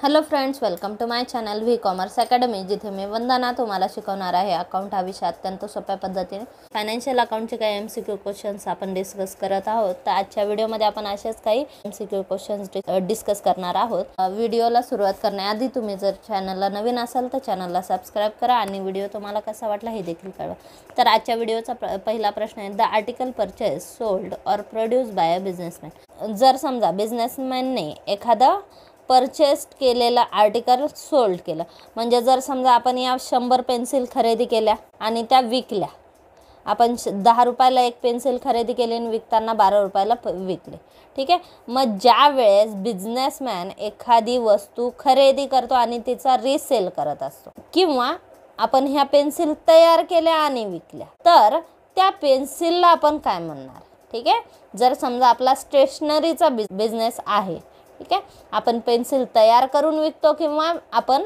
Hello friends, welcome to my channel V commerce academy, जिथे मी वंदना तुम्हाला शिकवणार आहे अकाउंट हा विषय अत्यंत सोप्या पद्धतीने. फायनान्शियल अकाउंटचे काही MCQ क्वेश्चन्स आपण डिस्कस करत आहोत. तर आजच्या व्हिडिओमध्ये आपण असेच काही MCQ क्वेश्चन्स डिस्कस करणार आहोत. व्हिडिओला सुरुवात करण्याआधी तुम्ही जर चॅनलला नवीन असाल तर चॅनलला सबस्क्राईब करा आणि व्हिडिओ तुम्हाला कसा वाटला हे देखील कळवा. तर आजच्या व्हिडिओचा पहिला प्रश्न आहे, द आर्टिकल परचेस सोल्ड और प्रोड्यूस बाय अ बिझनेसमॅन. जर समजा बिझनेसमॅनने एखादा परचेस केलेला आर्टिकल सोल्ड केलं, म्हणजे जर समजा आपण या 100 पेन्सिल खरेदी केल्या आणि त्या विकल्या. आपण 10 रुपयाला एक पेन्सिल खरेदी केली आणि विकताना 12 रुपयाला विकले. ठीक आहे. मग ज्या वेळेस बिझनेसमॅन एखादी वस्तू खरेदी करतो आणि तिचा रिसेल करत असतो, किंवा आपण ह्या पेन्सिल तयार केल्या आणि विकल्या, तर त्या पेन्सिलला आपण काय म्हणणार? ठीक आहे. जर समजा आपला स्टेशनरीचा बिझनेस आहे, ठीक आहे, आपण पेन्सिल तयार करून विकतो किंवा आपण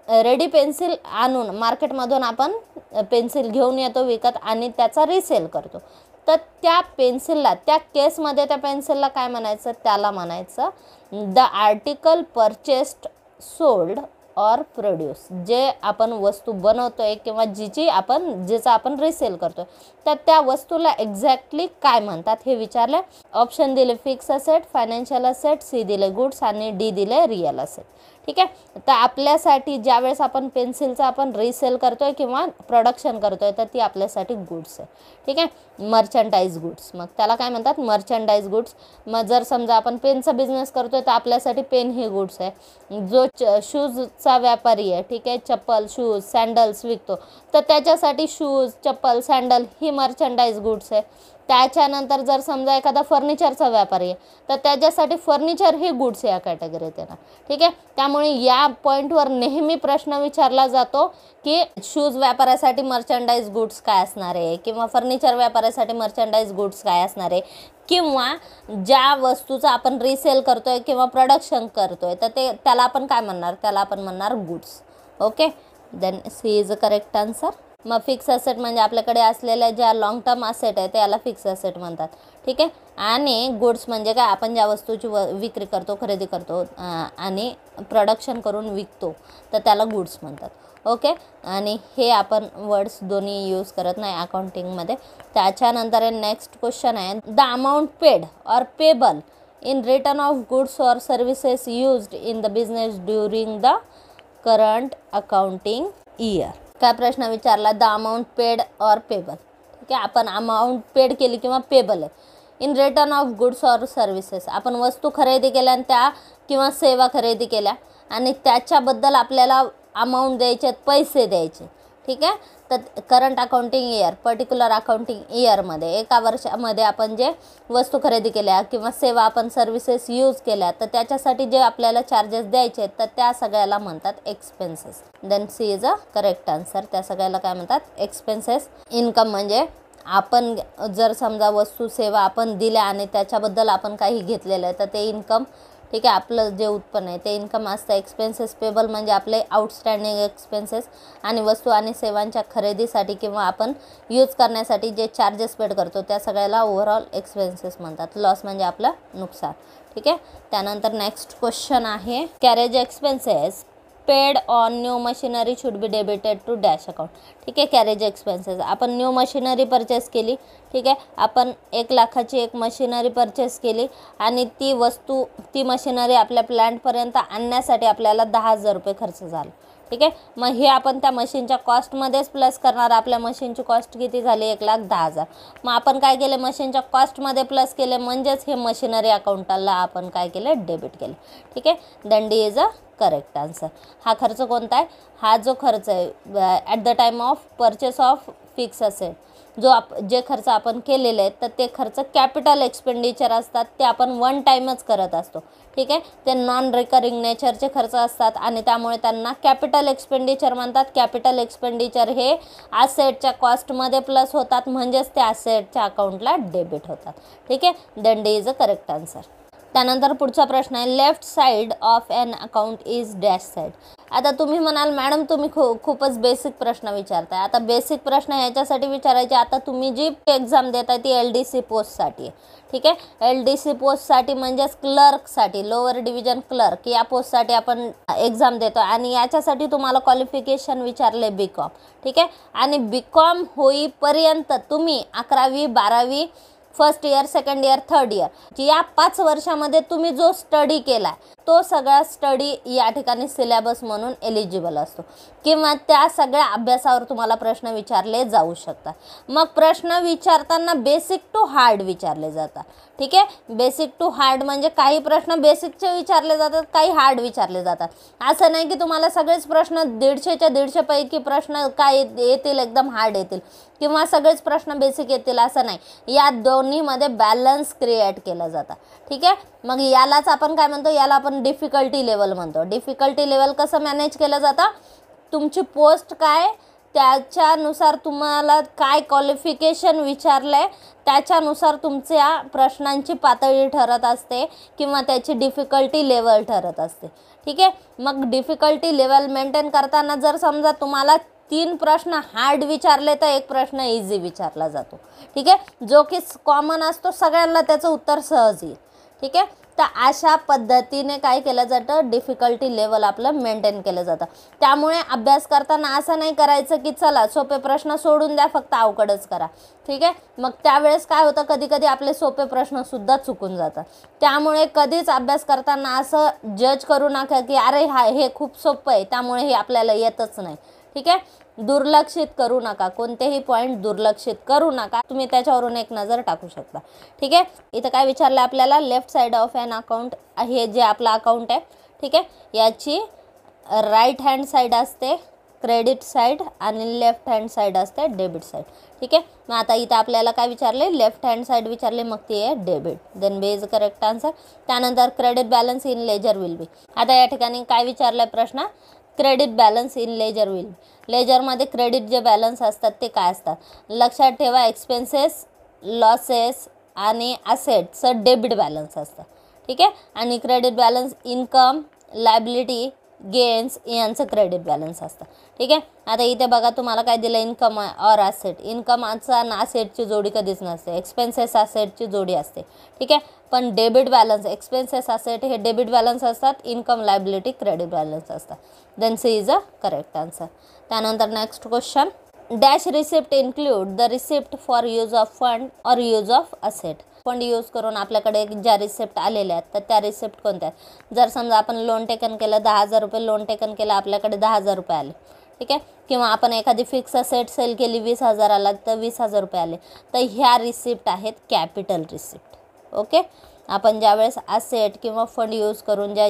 रेडी पेन्सिल आणून मार्केटमधून आपण पेन्सिल घेऊन येतो विकत आणि त्याचा रिसेल करतो, तर त्या पेन्सिलला, त्या केसमध्ये त्या पेन्सिलला काय म्हणायचं? त्याला म्हणायचं द आर्टिकल परचेस्ड सोल्ड और प्रोड्यूस. जे आपण वस्तू बनवतोय किंवा जिचा आपण रिसेल करतोय, तर त्या वस्तूला एक्झॅक्टली काय म्हणतात हे विचारले. ऑप्शन दिले fix asset, financial asset, C दिले गुड्स आणि डी दिले रिअल असेट. ठीक आहे. तर आपल्यासाठी ज्यावेळेस आपण पेन्सिलचा आपण रिसेल करतोय किंवा प्रोडक्शन करतोय, तर ती आपल्यासाठी गुड्स आहे. ठीक आहे. मर्चंडाइज गुड्स, मग त्याला काय म्हणतात? मर्चंडाइज गुड्स. मग जर समजा आपण पेनचा बिझनेस करतोय, तर आपल्यासाठी पेन हे गुड्स आहे. जो शूजचा व्यापारी आहे, ठीक आहे, चप्पल, शूज, सँडल्स विकतो, तर त्याच्यासाठी शूज, चप्पल, सँडल ही मर्चंडाइज गुड्स आहे. त्याच्यानंतर जर समजा एखादा फर्निचरचा व्यापारी आहे, तर त्याच्यासाठी फर्निचर हे गुड्स या कॅटेगरीत येणार. ठीक आहे. त्यामुळे या पॉईंटवर नेहमी प्रश्न विचारला जातो की शूज व्यापाऱ्यासाठी मर्चंडाइज गुड्स काय असणार आहे, किंवा फर्निचर व्यापाऱ्यासाठी मर्चंडाइज गुड्स काय असणार आहे, किंवा ज्या वस्तूचं आपण रिसेल करतोय किंवा प्रोडक्शन करतोय, तर त्याला आपण काय म्हणणार? त्याला आपण म्हणणार goods. Okay, then C is a correct answer. मग फिक्स असेट म्हणजे आपल्याकडे असलेल्या ज्या लॉंग टर्म असेट आहे त्याला फिक्स असेट म्हणतात. ठीक आहे. आणि गुड्स म्हणजे काय? आपण ज्या वस्तूची विक्री करतो, खरेदी करतो आणि प्रोडक्शन करून विकतो, तर त्याला गुड्स म्हणतात. ओके. आणि हे आपण वर्ड्स दोन्ही यूज करत नाही अकाउंटिंगमध्ये. त्याच्यानंतर नेक्स्ट क्वेश्चन आहे, द अमाऊंट पेड और payable in return of goods और services used in the business during the current accounting year. काय प्रश्न विचारला? द अमाऊंट पेड और पेबल. ठीक आहे. आपण अमाऊंट पेड केली किंवा पेबल आहे इन रिटर्न ऑफ गुड्स और सर्व्हिसेस. आपण वस्तू खरेदी केल्या आणि त्या किंवा सेवा खरेदी केल्या आणि त्याच्याबद्दल आपल्याला अमाऊंट द्यायचे, पैसे द्यायचे. ठीक आहे. तर current accounting year, particular accounting इयरमध्ये, एका वर्षामध्ये आपण जे वस्तू खरेदी केल्या किंवा सेवा आपण सर्व्हिसेस यूज केल्या, तर त्याच्यासाठी जे आपल्याला चार्जेस द्यायचे तर त्या सगळ्याला म्हणतात expenses. Then C is a correct answer. त्या सगळ्याला काय म्हणतात? एक्सपेन्सेस. इन्कम म्हणजे आपण जर समजा वस्तू सेवा आपण दिल्या आणि त्याच्याबद्दल आपण काही घेतलेलं आहे, तर ते इन्कम. ठीक आहे. आपलं जे उत्पन्न आहे ते इन्कम असतं. एक्सपेन्सेस पेबल म्हणजे आपले आउटस्टँडिंग एक्सपेन्सेस आणि वस्तू आणि सेवांच्या खरेदीसाठी किंवा आपण यूज करण्यासाठी जे चार्जेस पेड करतो त्या सगळ्याला ओव्हरऑल एक्सपेन्सेस म्हणतात. लॉस म्हणजे आपलं नुकसान. ठीक आहे. त्यानंतर नेक्स्ट क्वेश्चन आहे, carriage expenses paid on new machinery should be debited to dash account. ठीक आहे. कॅरेज एक्सपेन्सेस, आपण न्यू मशिनरी परचेस केली. ठीक आहे. आपण 1 लाखाची एक मशिनरी परचेस केली आणि ती मशिनरी आपल्या प्लॅन्टपर्यंत आणण्यासाठी आपल्याला 10,000 रुपये खर्च झाला. ठीक आहे. मग हे आपण त्या मशीनच्या कॉस्टमध्येच प्लस करणार. आपल्या मशीनची कॉस्ट किती झाली? 1,10,000. मग आपण काय केले? मशीनच्या कॉस्टमध्ये प्लस केले, म्हणजेच हे मशिनरी अकाउंटला आपण काय केले? डेबिट केले. ठीक आहे. Then D is a correct answer. हा खर्च कोणता आहे? हा जो खर्च आहे at the time of purchase of fix asset, जे खर्च आपण केलेले आहेत, तर ते खर्च कॅपिटल एक्सपेंडिचर असतात. ते आपण वन टाईमच करत असतो. ठीक आहे. ते नॉन रिकरिंग नेचरचे खर्च असतात आणि त्यामुळे त्यांना कॅपिटल एक्सपेंडिचर म्हणतात. कॅपिटल एक्सपेंडिचर हे ॲसेटच्या कॉस्टमध्ये प्लस होतात, म्हणजेच ते ॲसेटच्या अकाउंटला डेबिट होतात. ठीक आहे. Then D is a correct answer. त्यानंतर पुढचा प्रश्न आहे, left side of an account is dash side. आता तुम्ही म्हणाल मॅडम तुम्ही खूपच बेसिक प्रश्न विचारताय. आता बेसिक प्रश्न ह्याच्यासाठी विचारायचे, आता तुम्ही जी एक्झाम देताय ती LDC पोस्टसाठी आहे. ठीक आहे, LDC पोस्टसाठी म्हणजेच क्लर्कसाठी, लोअर डिव्हिजन क्लर्क या पोस्टसाठी आपण एक्झाम देतो आणि याच्यासाठी तुम्हाला क्वालिफिकेशन विचारले BCom. ठीक आहे, आणि BCom होईपर्यंत तुम्ही 11वी 12वी first year, second year, third year या 5 वर्षामध्ये तुम्ही जो स्टडी केला तो सगळा स्टडी या ठिकाणी सिलेबस म्हणून एलिजिबल असतो किंवा त्या सगळ्या अभ्यासावर तुम्हाला प्रश्न विचारले जाऊ शकतात. मग प्रश्न विचारताना बेसिक टू हार्ड विचारले जातात. ठीक आहे, बेसिक टू हार्ड म्हणजे काही प्रश्न बेसिकचे विचारले जातात, काही हार्ड विचारले जातात. असं नाही की तुम्हाला सगळेच प्रश्न 150च्या 150 पैकी प्रश्न काय येतील एकदम हार्ड येतील किंवा सगळेच प्रश्न बेसिक येतील असं नाही. या दोन्हीमध्ये बॅलन्स क्रिएट केलं जातं. ठीक आहे, मग यालाच आपण काय म्हणतो, याला आपण डिफिकल्टी लेवल म्हणतो. डिफिकल्टी लेवल कसं मॅनेज केलं जातं, तुमची पोस्ट काय त्याच्यानुसार तुम्हाला काय क्वालिफिकेशन विचारलंय त्याच्यानुसार तुमच्या प्रश्नांची पातळी ठरत असते किंवा त्याची डिफिकल्टी लेवल ठरत असते. ठीक आहे, मग डिफिकल्टी लेवल मेंटेन करताना जर समजा तुम्हाला 3 प्रश्न हार्ड विचारले तर 1 प्रश्न इझी विचारला जातो. ठीक आहे, जो की कॉमन असतो सगळ्यांना त्याचं उत्तर सहज येईल. ठीक आहे, तर अशा पद्धतीने काय केलं जातं, डिफिकल्टी लेवल आपलं मेंटेन केलं जातं. त्यामुळे अभ्यास करताना असं नाही करायचं की चला सोपे प्रश्न सोडून द्या फक्त अवघडच करा. ठीक आहे, मग त्यावेळेस काय होतं, कधी कधी आपले सोपे प्रश्नसुद्धा चुकून जातात. त्यामुळे कधीच अभ्यास करताना असं जज करू नका की अरे हे खूप सोपं आहे त्यामुळे हे आपल्याला येतच नाही. ठीक आहे, दुर्लक्षित करू नका, कोणतेही पॉईंट दुर्लक्षित करू नका, तुम्ही त्याच्यावरून एक नजर टाकू शकता. ठीक आहे, इथं काय विचारलं आपल्याला, left side of an account, हे जे आपलं अकाउंट आहे. ठीक आहे, याची राईट हँड साईड असते क्रेडिट साईड आणि लेफ्ट हँड साईड असते डेबिट साईड. ठीक आहे, मग आता इथं आपल्याला काय विचारले, लेफ्ट हँड साईड विचारले, मग ती आहे debit. Then B is correct answer. त्यानंतर credit balance in ledger will be. आता या ठिकाणी काय विचारलं प्रश्न, credit balance in ledger will be. लेजरमध्ये क्रेडिट जे बॅलन्स असतात ते काय असतात, लक्षात ठेवा एक्सपेन्सेस, लॉसेस आणि असेट्सचं डेबिट बॅलन्स असतं. ठीक आहे, आणि credit balance income, liability, gains यांचं क्रेडिट बॅलन्स असतं. ठीक आहे, आता इथे बघा तुम्हाला काय दिलं, इन्कम और असेट. इन्कमचा आणि असेटची जोडी कधीच नसते, एक्सपेन्सेस असेटची जोडी असते. ठीक आहे, पण डेबिट बॅलन्स एक्सपेन्सेस असेट हे डेबिट बॅलन्स असतात, इन्कम लायबिलिटी क्रेडिट बॅलन्स असतात. Then C is a correct answer. त्यानंतर next question, dash receipt include the receipt for use of fund और use of asset. Fund use करून आपल्याकडे ज्या receipt आलेल्या आहेत तर त्या रिसिप्ट कोणत्या आहेत. जर समजा आपण लोन टेकन केलं, 10,000 रुपये लोन टेकन केलं, आपल्याकडे 10,000 रुपये आले. ठीक आहे, किंवा आपण एखादी फिक्स असेट सेल केली, 20,000 आला तर 20,000 रुपये आले, तर ह्या रिसिप्ट आहेत कॅपिटल रिसिप्ट. ओके, आपण ज्यावेळेस असेट किंवा फंड यूज करून ज्या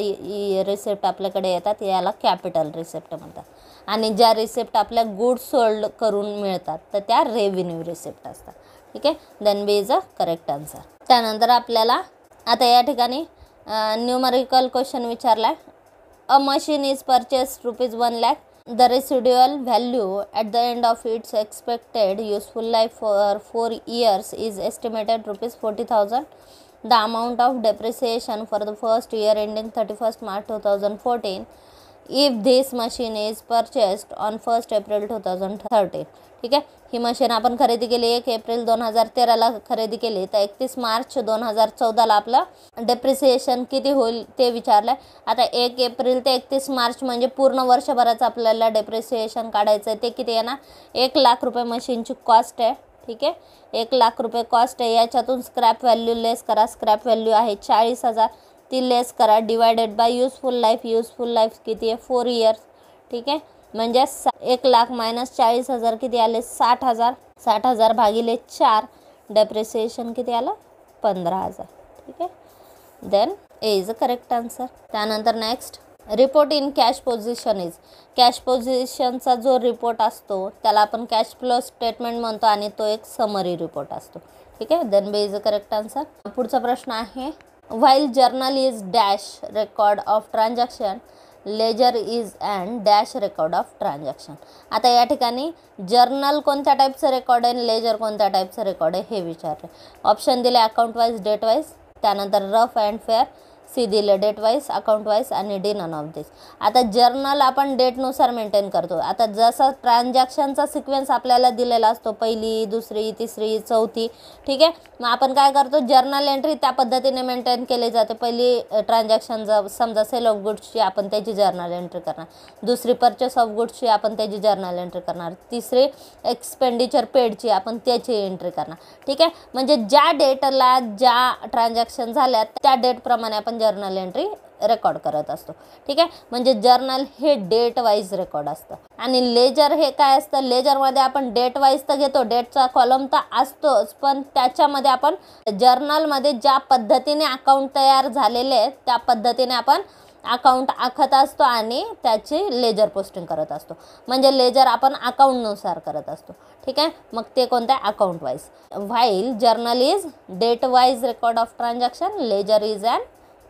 रिसिप्ट आपल्याकडे येतात याला कॅपिटल रिसिप्ट म्हणतात. आणि ज्या रिसिप्ट आपल्या गुड्स सोल्ड करून मिळतात तर त्या रेव्हेन्यू रिसिप्ट असतात. ठीक आहे, then B is a correct answer. त्यानंतर आपल्याला आता या ठिकाणी न्यूमरिकल क्वेश्चन विचारला आहे. A machine is purchase ₹1 lakh. The residual value at the end of its expected useful life for 4 years is estimated ₹40,000. The amount of depreciation for the first year ending 31st March 2014 if this machine is purchased on 1st April 2013. ठीक आहे, ही machine आपण खरेदी केली 1 April 2013ला खरेदी केली, तर 31 मार्च 2014ला आपलं depreciation किती होईल ते विचारलं आहे. आता 1 एप्रिल ते 31 मार्च म्हणजे पूर्ण वर्षभराचं आपल्याला डेप्रिसिएशन काढायचं आहे. ते किती येणार, 1 लाख रुपये मशीनची कॉस्ट आहे. ठीक आहे, 1 लाख रुपये कॉस्ट आहे. याच्यातून स्क्रॅप व्हॅल्यू लेस करा, स्क्रॅप व्हॅल्यू आहे 40,000, ती लेस करा, divided by useful life. Useful life किती आहे, 4 इयर्स. ठीक आहे, म्हणजे 1 लाख मायनस 40,000 किती आले, 60,000. 60,000 भागिले 4, डेप्रिसिएशन किती आलं, 15,000. ठीक आहे, then A is a correct answer. त्यानंतर next, report in cash position is. Cash पोझिशनचा जो रिपोर्ट असतो त्याला आपण कॅश फ्लो स्टेटमेंट म्हणतो आणि तो एक समरी रिपोर्ट असतो. ठीक आहे, then B is a correct answer. पुढचा प्रश्न आहे, while journal is dash record of transaction, ledger is and dash record of transaction. आता या ठिकाणी जर्नल कोणत्या टाईपचं रेकॉर्ड आहे, लेजर कोणत्या टाईपचं रेकॉर्ड आहे हे विचारलं. ऑप्शन दिले अकाउंट वाईज, डेट वाईज. त्यानंतर रफ अँड फेअर, सी दिले डेट वाईज, अकाउंट वाईज आणि डी नन ऑफ दिस. आता जर्नल आपण डेटनुसार मेंटेन करतो. आता जसा ट्रान्झॅक्शनचा सिक्वेन्स आपल्याला दिलेला असतो, पहिली, दुसरी, तिसरी, चौथी, ठीक आहे. मग आपण काय करतो, जर्नल एंट्री त्या पद्धतीने मेंटेन केली जाते. पहिली ट्रान्झॅक्शन समजा सेल ऑफ गुड्सची, आपण त्याची जर्नल एंट्री करणार. दुसरी परचेस ऑफ गुड्सची, आपण त्याची जर्नल एंट्री करणार. तिसरी एक्सपेंडिचर पेडची, आपण त्याची एंट्री करणार, ठीक आहे. म्हणजे ज्या डेटला ज्या ट्रान्झॅक्शन झाल्या त्या डेटप्रमाणे आपण जर्नल एंट्री रेकॉर्ड करत असतो, ठीक आहे. म्हणजे जर्नल हे डेट वाईज रेकॉर्ड असतं. आणि लेजर हे काय असतं, लेजरमध्ये आपण डेट वाईज तर घेतो, डेटचा कॉलम तर असतोच, पण त्याच्यामध्ये आपण जर्नलमध्ये ज्या पद्धतीने अकाउंट तयार झालेले आहेत त्या पद्धतीने आपण अकाउंट आखत असतो आणि त्याची लेजर पोस्टिंग करत असतो. म्हणजे लेजर आपण अकाउंटनुसार करत असतो, ठीक आहे. मग ते कोणत्या, account wise. While journal is date wise record of transaction, ledger is an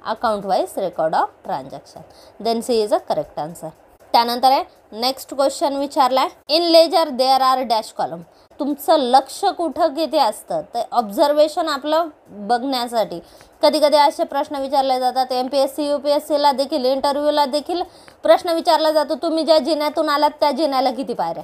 account wise record of transaction. Then C is a correct answer. त्यानंतर आहे नेक्स्ट क्वेश्चन विचारलाय, in ledger there are dash column. तुमचं लक्ष कुठं किती असतं, ते observation आपलं बघण्यासाठी कधी कधी असे प्रश्न विचारले जातात. MPSC UPSCला देखील, इंटरव्ह्यूला देखील प्रश्न विचारला जातो, तुम्ही ज्या जिन्यातून आलात त्या जिन्याला किती पायऱ्या,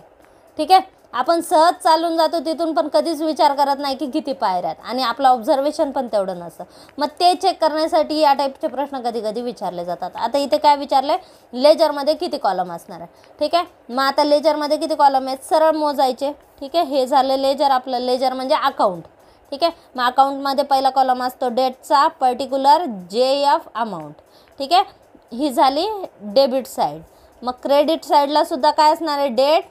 ठीक आहे. आपण सहज चालून जातो तिथून, पण कधीच विचार करत नाही की किती पायऱ्या आहेत, आणि आपलं ऑब्झर्वेशन पण तेवढं नसतं. मग ते चेक करण्यासाठी या टाईपचे प्रश्न कधी कधी विचारले जातात. आता इथे काय विचारले, लेजरमध्ये किती कॉलम असणार आहे, ठीक आहे. मग आता लेजरमध्ये किती कॉलम आहेत, सरळ मोजायचे, ठीक आहे. हे झालं लेजर. आपलं लेजर म्हणजे अकाउंट, ठीक आहे. मग अकाउंटमध्ये पहिला कॉलम असतो डेटचा, पर्टिक्युलर JF अमाऊंट, ठीक आहे. ही झाली डेबिट साईड. मग क्रेडिट साईडला सुद्धा काय असणार आहे, डेट,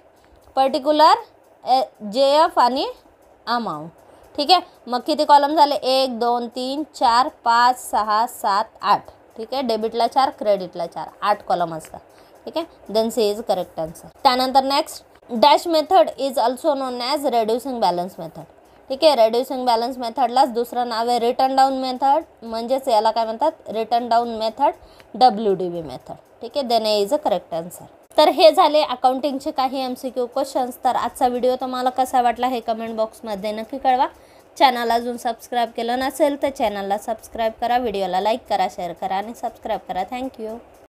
पर्टिक्युलर, JF आणि अमाऊंट, ठीक आहे. मग किती कॉलम झाले, 1 2 3 4 5 6 7 8, ठीक आहे. डेबिटला 4, क्रेडिटला 4, 8 कॉलम असतात, ठीक आहे. Then C is correct answer. त्यानंतर next, dash method is also known as reducing balance method, ठीक आहे. रेड्युसिंग बॅलन्स मेथडलाच दुसरं नाव आहे रिटर्न डाऊन मेथड, म्हणजेच याला काय म्हणतात, written down method, WDB method, ठीक आहे. Then is a correct answer. तर हे झाले अकाउंटिंगचे काही MCQ क्वेश्चन्स. तर आजचा व्हिडिओ तुम्हाला कसा वाटला हे कमेंट बॉक्समध्ये नक्की कळवा. चॅनल अजून सबस्क्राईब केलं नसेल तर चॅनलला सबस्क्राईब करा, व्हिडिओला लाईक करा, शेअर करा आणि सबस्क्राईब करा. थँक्यू.